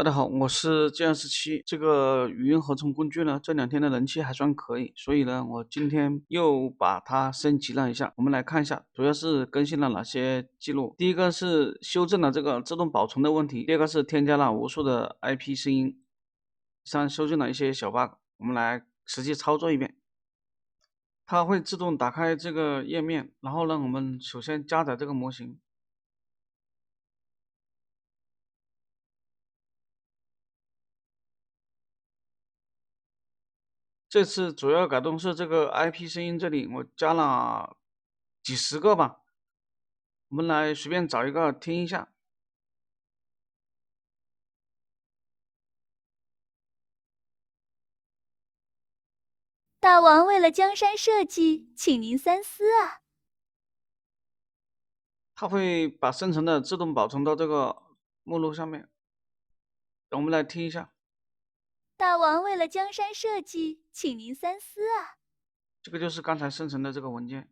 大家好，我是 G27。这个语音合成工具呢，这两天的人气还算可以，所以呢，我今天又把它升级了一下。我们来看一下，主要是更新了哪些记录。第一个是修正了这个自动保存的问题，第二个是添加了无数的 IP 声音，第三修正了一些小 bug。我们来实际操作一遍，它会自动打开这个页面，然后呢，我们首先加载这个模型。这次主要改动是这个 IP 声音，这里我加了几十个吧，我们来随便找一个听一下。大王为了江山社稷，请您三思啊！它会把生成的自动保存到这个目录上面。我们来听一下，大王为了江山社稷，请您三思啊！这个就是刚才生成的这个文件。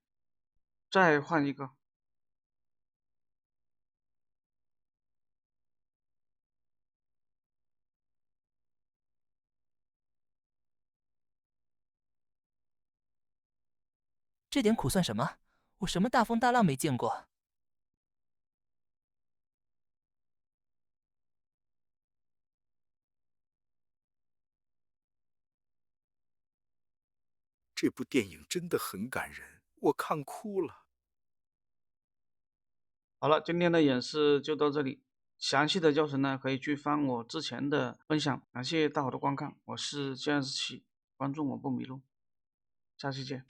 再换一个，这点苦算什么？我什么大风大浪没见过？这部电影真的很感人，我看哭了。好了，今天的演示就到这里。详细的教程呢，可以去翻我之前的分享。感谢大伙的观看，我是 G27，关注我不迷路，下期见。